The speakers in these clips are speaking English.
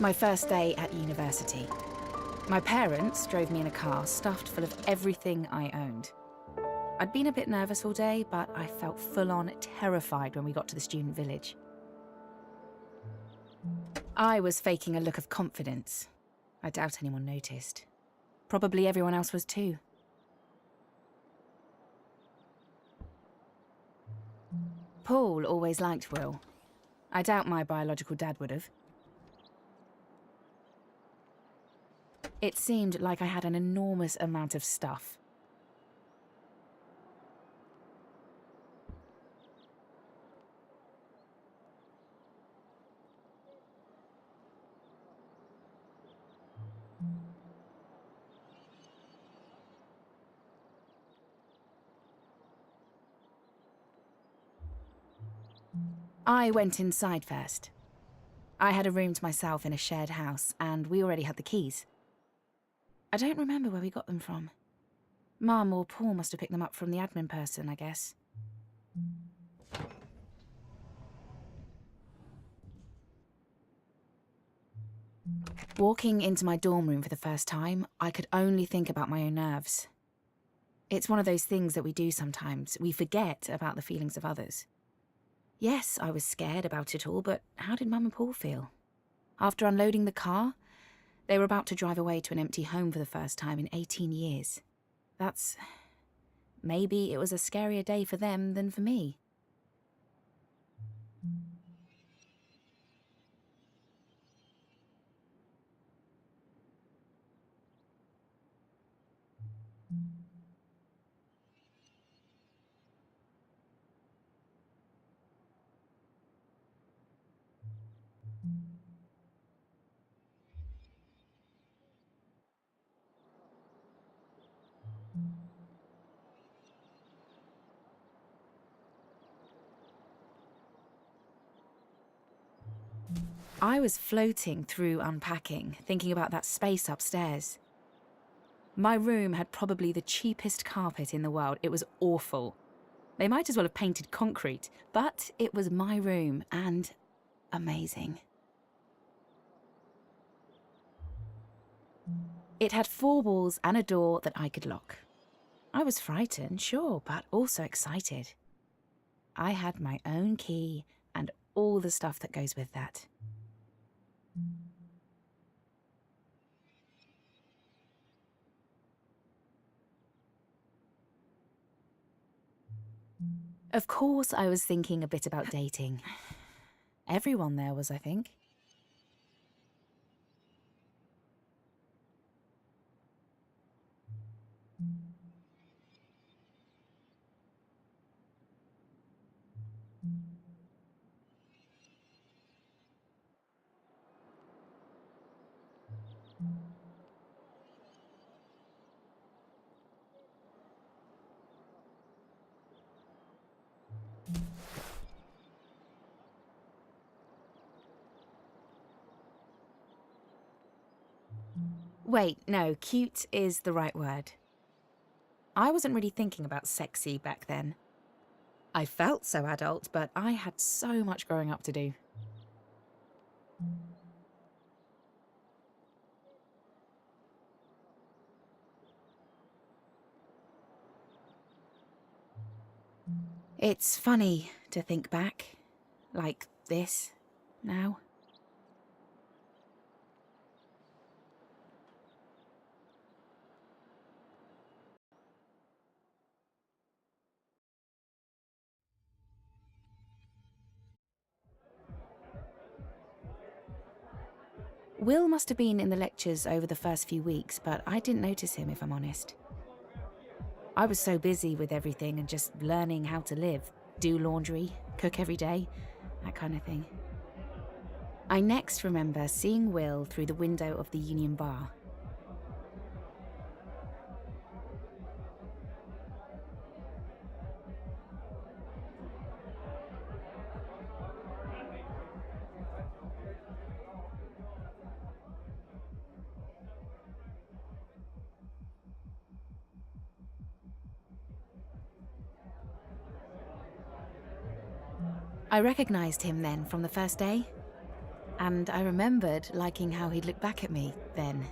My first day at university. My parents drove me in a car stuffed full of everything I owned. I'd been a bit nervous all day, but I felt full-on terrified when we got to the student village. I was faking a look of confidence. I doubt anyone noticed. Probably everyone else was too. Paul always liked Will. I doubt my biological dad would have. It seemed like I had an enormous amount of stuff. I went inside first. I had a room to myself in a shared house, and we already had the keys. I don't remember where we got them from. Mum or Paul must have picked them up from the admin person, I guess. Walking into my dorm room for the first time, I could only think about my own nerves. It's one of those things that we do sometimes. We forget about the feelings of others. Yes, I was scared about it all, but how did Mum and Paul feel? After unloading the car, they were about to drive away to an empty home for the first time in 18 years. Maybe it was a scarier day for them than for me. I was floating through unpacking, thinking about that space upstairs. My room had probably the cheapest carpet in the world. It was awful. They might as well have painted concrete, but it was my room and amazing. It had 4 walls and a door that I could lock. I was frightened, sure, but also excited. I had my own key and all the stuff that goes with that. Of course, I was thinking a bit about dating. Everyone there was, I think. Wait, no, cute is the right word. I wasn't really thinking about sexy back then. I felt so adult, but I had so much growing up to do. It's funny to think back, like this, now. Will must have been in the lectures over the first few weeks, but I didn't notice him, if I'm honest. I was so busy with everything and just learning how to live, do laundry, cook every day, that kind of thing. I next remember seeing Will through the window of the Union Bar. I recognized him then from the first day. And I remembered liking how he'd look back at me then.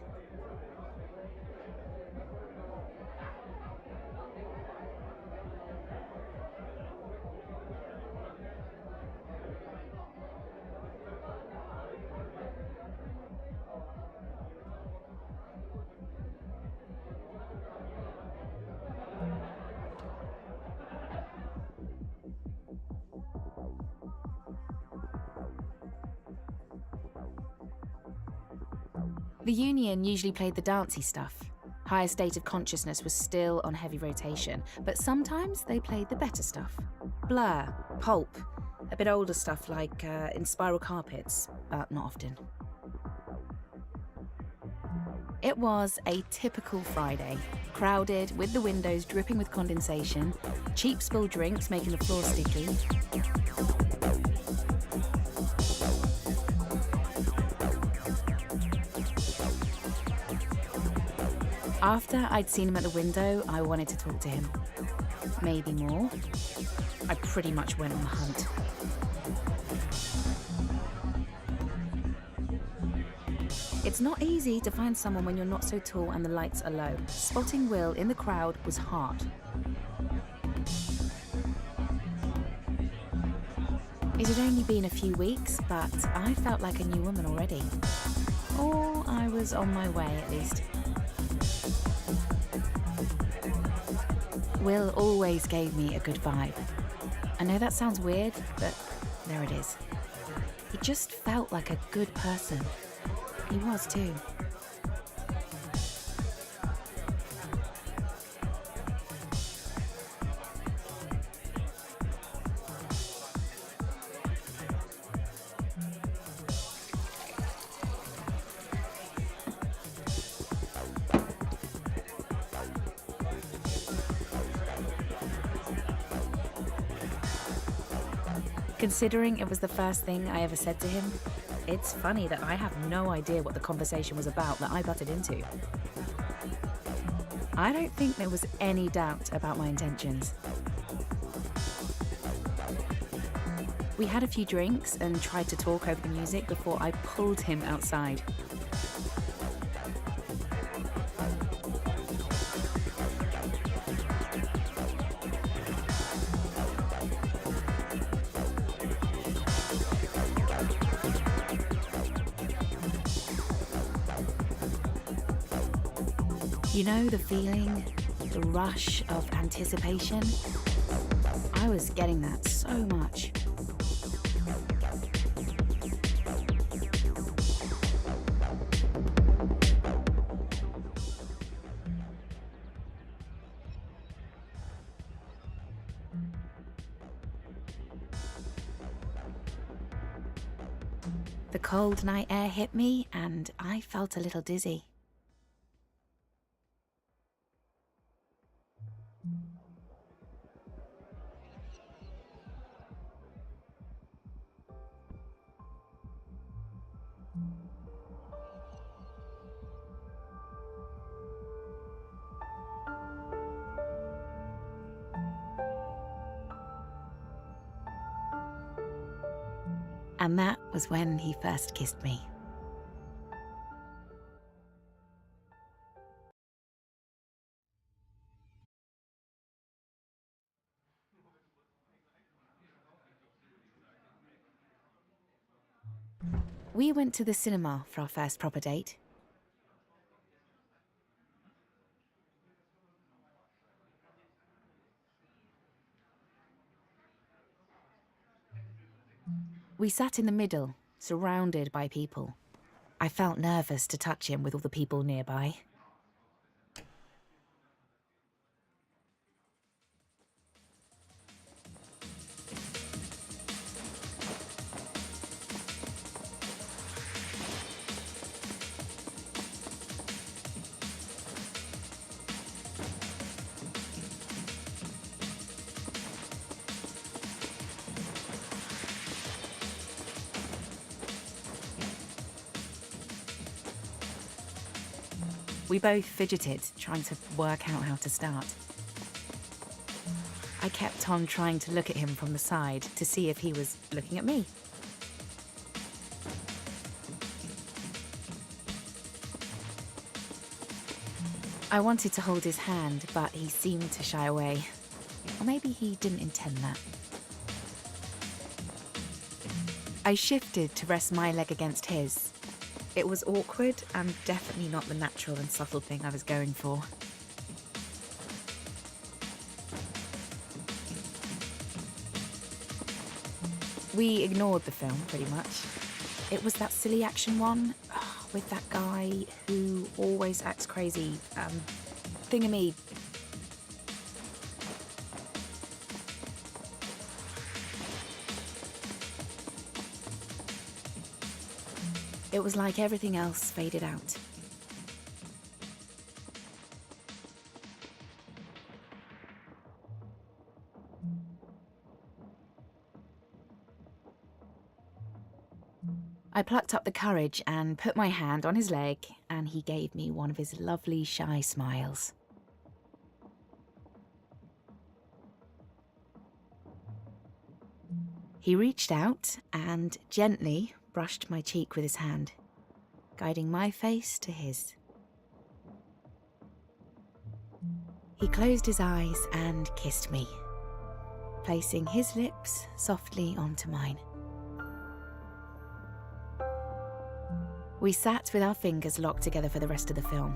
The Union usually played the dancey stuff. Higher State of Consciousness was still on heavy rotation, but sometimes they played the better stuff. Blur, Pulp, a bit older stuff like In Spiral Carpets, but not often. It was a typical Friday, crowded with the windows dripping with condensation, cheap spilled drinks making the floor sticky. After I'd seen him at the window, I wanted to talk to him. Maybe more. I pretty much went on the hunt. It's not easy to find someone when you're not so tall and the lights are low. Spotting Will in the crowd was hard. It had only been a few weeks, but I felt like a new woman already. Or I was on my way, at least. Will always gave me a good vibe. I know that sounds weird, but there it is. He just felt like a good person. He was too. Considering it was the first thing I ever said to him, it's funny that I have no idea what the conversation was about that I butted into. I don't think there was any doubt about my intentions. We had a few drinks and tried to talk over the music before I pulled him outside. You know the feeling, the rush of anticipation? I was getting that so much. The cold night air hit me and I felt a little dizzy. And that was when he first kissed me. We went to the cinema for our first proper date. We sat in the middle, surrounded by people. I felt nervous to touch him with all the people nearby. We both fidgeted, trying to work out how to start. I kept on trying to look at him from the side to see if he was looking at me. I wanted to hold his hand, but he seemed to shy away. Or maybe he didn't intend that. I shifted to rest my leg against his. It was awkward and definitely not the natural and subtle thing I was going for. We ignored the film, pretty much. It was that silly action one, with that guy who always acts crazy, thingamy. It was like everything else faded out. I plucked up the courage and put my hand on his leg, and he gave me one of his lovely, shy smiles. He reached out and gently brushed my cheek with his hand, guiding my face to his. He closed his eyes and kissed me, placing his lips softly onto mine. We sat with our fingers locked together for the rest of the film,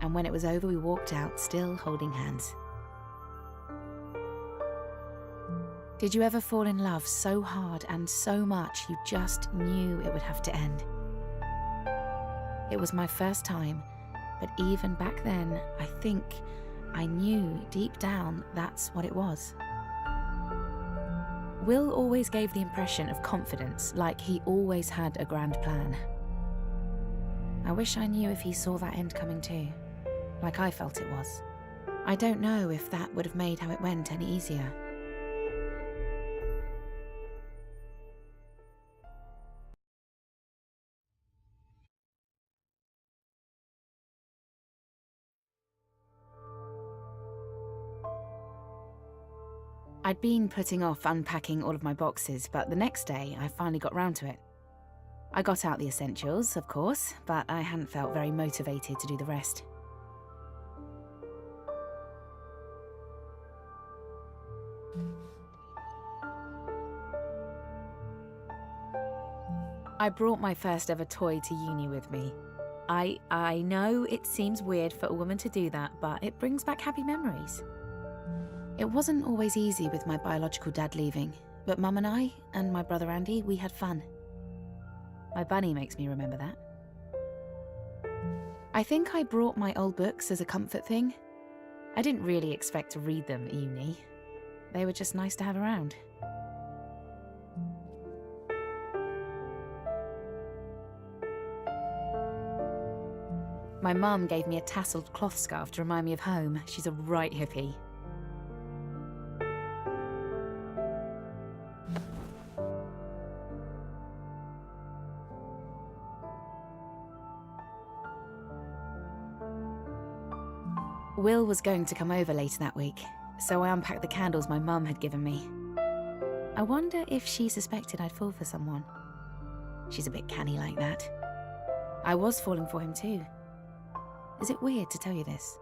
and when it was over we walked out, still holding hands. Did you ever fall in love so hard and so much you just knew it would have to end? It was my first time, but even back then, I think I knew deep down that's what it was. Will always gave the impression of confidence, like he always had a grand plan. I wish I knew if he saw that end coming too, like I felt it was. I don't know if that would have made how it went any easier. I'd been putting off unpacking all of my boxes, but the next day I finally got round to it. I got out the essentials, of course, but I hadn't felt very motivated to do the rest. I brought my first ever toy to uni with me. I know it seems weird for a woman to do that, but it brings back happy memories. It wasn't always easy with my biological dad leaving, but Mum and I, and my brother Andy, we had fun. My bunny makes me remember that. I think I brought my old books as a comfort thing. I didn't really expect to read them at uni. They were just nice to have around. My mum gave me a tasseled cloth scarf to remind me of home. She's a right hippie. Will was going to come over later that week, so I unpacked the candles my mum had given me. I wonder if she suspected I'd fall for someone. She's a bit canny like that. I was falling for him too. Is it weird to tell you this?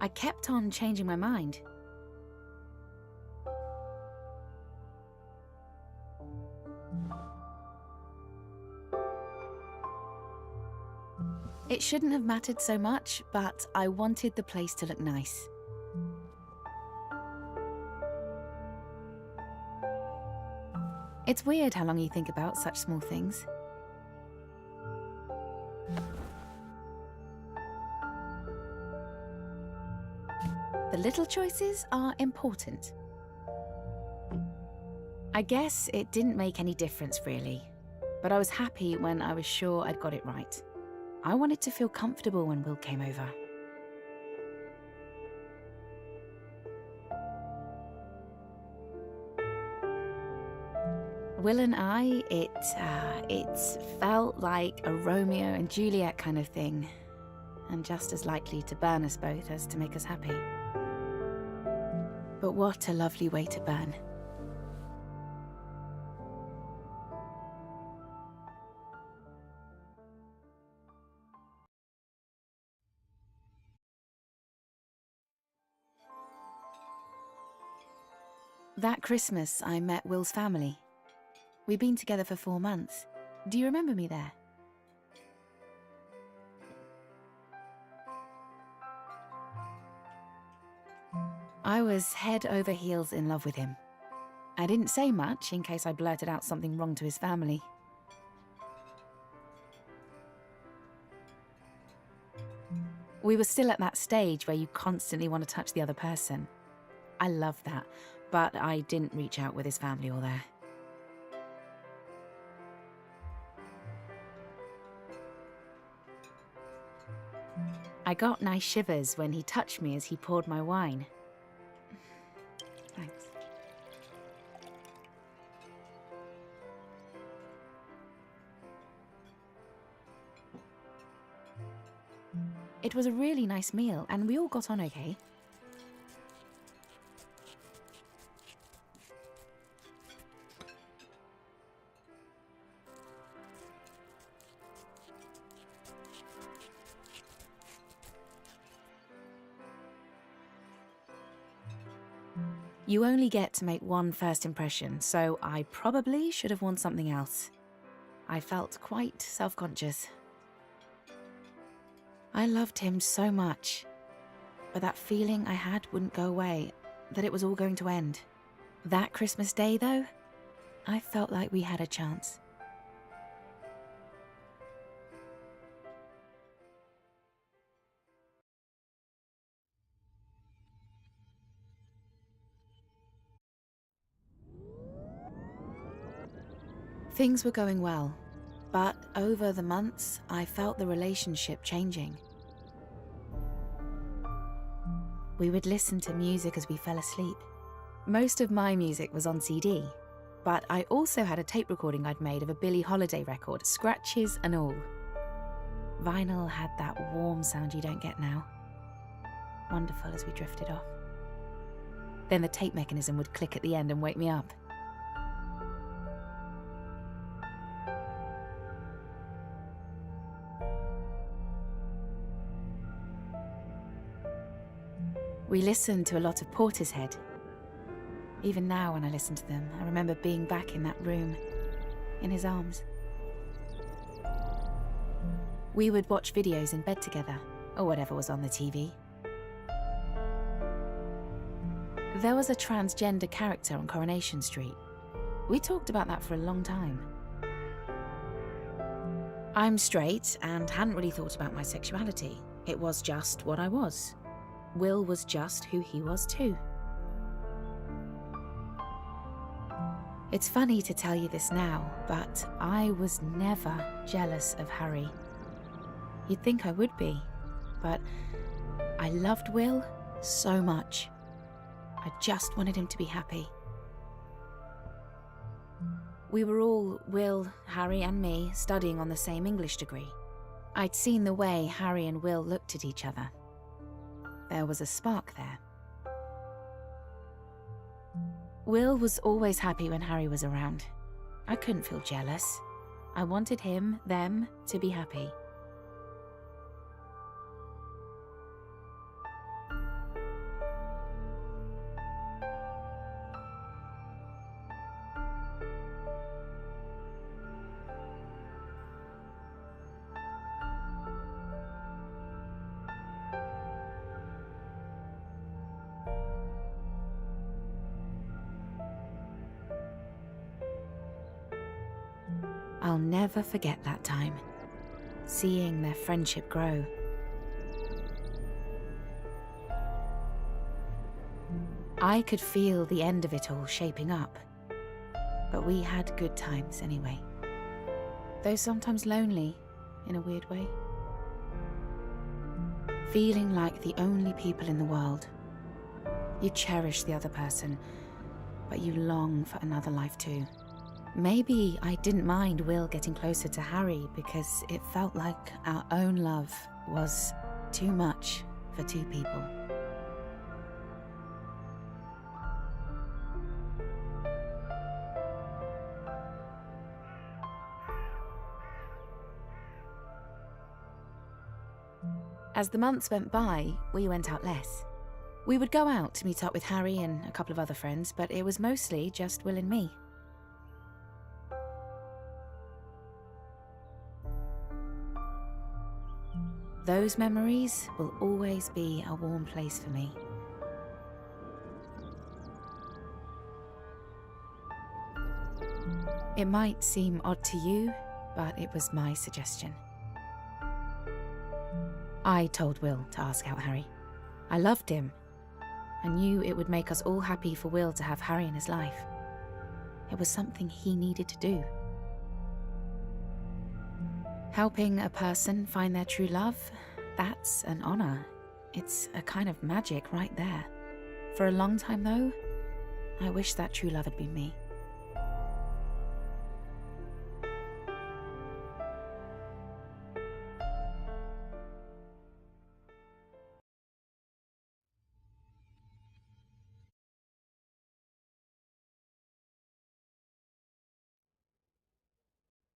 I kept on changing my mind. It shouldn't have mattered so much, but I wanted the place to look nice. It's weird how long you think about such small things. The little choices are important. I guess it didn't make any difference really, but I was happy when I was sure I'd got it right. I wanted to feel comfortable when Will came over. Will and I, it felt like a Romeo and Juliet kind of thing, and just as likely to burn us both as to make us happy. But what a lovely way to burn. That Christmas, I met Will's family. We'd been together for 4 months. Do you remember me there? I was head over heels in love with him. I didn't say much in case I blurted out something wrong to his family. We were still at that stage where you constantly want to touch the other person. I love that, but I didn't reach out with his family or there. I got nice shivers when he touched me as he poured my wine. Thanks. It was a really nice meal, and we all got on okay. You only get to make one first impression, so I probably should have worn something else. I felt quite self-conscious. I loved him so much, but that feeling I had wouldn't go away, that it was all going to end. That Christmas Day, though, I felt like we had a chance. Things were going well, but over the months, I felt the relationship changing. We would listen to music as we fell asleep. Most of my music was on CD, but I also had a tape recording I'd made of a Billie Holiday record, scratches and all. Vinyl had that warm sound you don't get now. Wonderful as we drifted off. Then the tape mechanism would click at the end and wake me up. We listened to a lot of Portishead. Even now when I listen to them, I remember being back in that room, in his arms. We would watch videos in bed together, or whatever was on the TV. There was a transgender character on Coronation Street. We talked about that for a long time. I'm straight and hadn't really thought about my sexuality. It was just what I was. Will was just who he was too. It's funny to tell you this now, but I was never jealous of Harry. You'd think I would be, but I loved Will so much. I just wanted him to be happy. We were all, Will, Harry and me, studying on the same English degree. I'd seen the way Harry and Will looked at each other. There was a spark there. Will was always happy when Harry was around. I couldn't feel jealous. I wanted him, them, to be happy. I'll never forget that time, seeing their friendship grow. I could feel the end of it all shaping up, but we had good times anyway. Though sometimes lonely, in a weird way. Feeling like the only people in the world. You cherish the other person, but you long for another life too. Maybe I didn't mind Will getting closer to Harry because it felt like our own love was too much for two people. As the months went by, we went out less. We would go out to meet up with Harry and a couple of other friends, but it was mostly just Will and me. Those memories will always be a warm place for me. It might seem odd to you, but it was my suggestion. I told Will to ask out Harry. I loved him. I knew it would make us all happy for Will to have Harry in his life. It was something he needed to do. Helping a person find their true love, that's an honor. It's a kind of magic right there. For a long time though, I wish that true love had been me.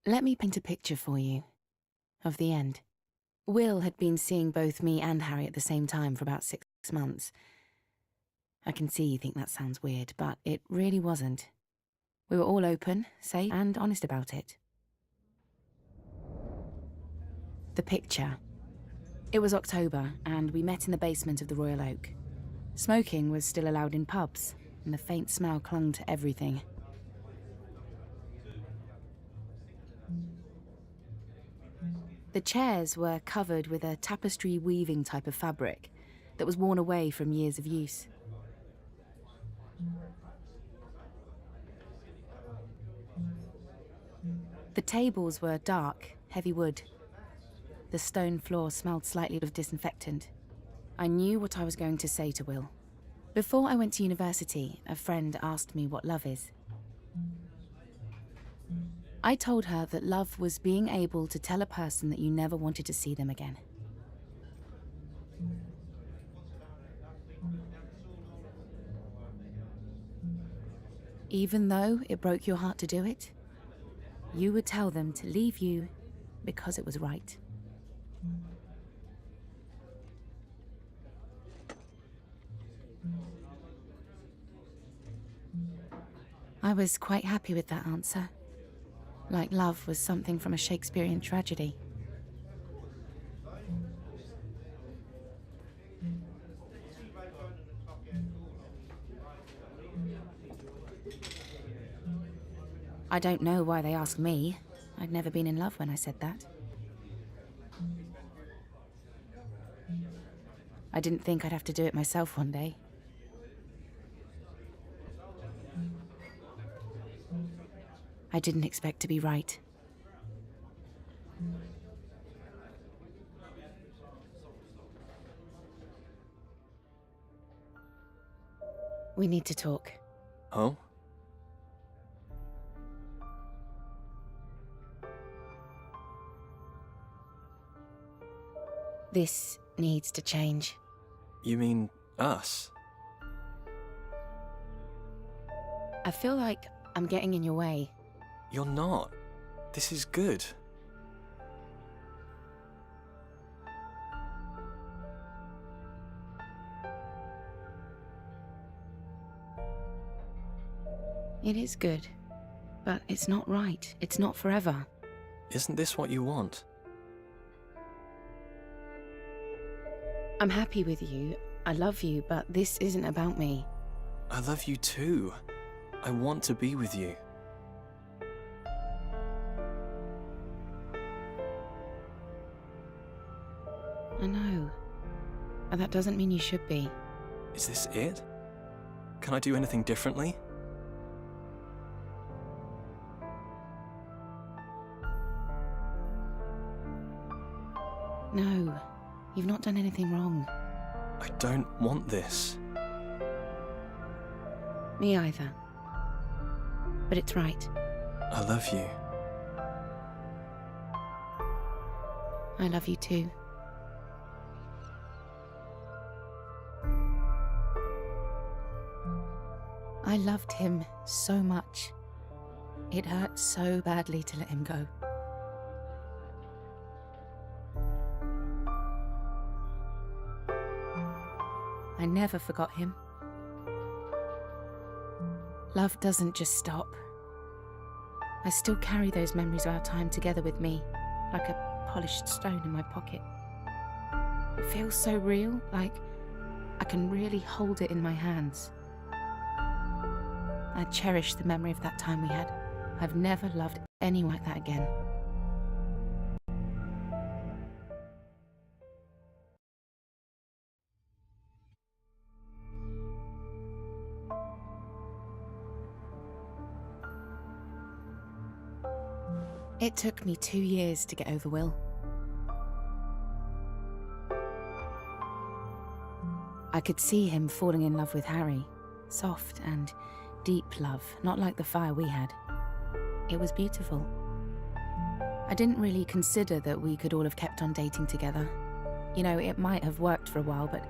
Let me paint a picture for you of the end. Will had been seeing both me and Harry at the same time for about 6 months. I can see you think that sounds weird, but it really wasn't. We were all open, safe, and honest about it. The picture. It was October, and we met in the basement of the Royal Oak. Smoking was still allowed in pubs, and the faint smell clung to everything. The chairs were covered with a tapestry weaving type of fabric that was worn away from years of use. The tables were dark, heavy wood. The stone floor smelled slightly of disinfectant. I knew what I was going to say to Will. Before I went to university, a friend asked me what love is. I told her that love was being able to tell a person that you never wanted to see them again. Even though it broke your heart to do it, you would tell them to leave you because it was right. I was quite happy with that answer. Like love was something from a Shakespearean tragedy. I don't know why they asked me. I'd never been in love when I said that. I didn't think I'd have to do it myself one day. I didn't expect to be right. We need to talk. Oh? This needs to change. You mean us? I feel like I'm getting in your way. You're not. This is good. It is good, but it's not right. It's not forever. Isn't this what you want? I'm happy with you. I love you, but this isn't about me. I love you too. I want to be with you. I know, but that doesn't mean you should be. Is this it? Can I do anything differently? No, you've not done anything wrong. I don't want this. Me either. But it's right. I love you. I love you too. I loved him so much. It hurt so badly to let him go. I never forgot him. Love doesn't just stop. I still carry those memories of our time together with me, like a polished stone in my pocket. It feels so real, like I can really hold it in my hands. I cherish the memory of that time we had. I've never loved anyone like that again. It took me 2 years to get over Will. I could see him falling in love with Harry. Soft and deep love, not like the fire we had. It was beautiful. I didn't really consider that we could all have kept on dating together. You know, it might have worked for a while, but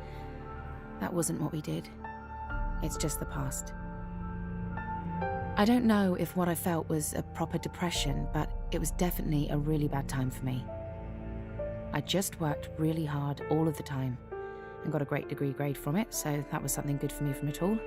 that wasn't what we did. It's just the past. I don't know if what I felt was a proper depression, but it was definitely a really bad time for me. I just worked really hard all of the time and got a great degree grade from it, so that was something good for me from it all.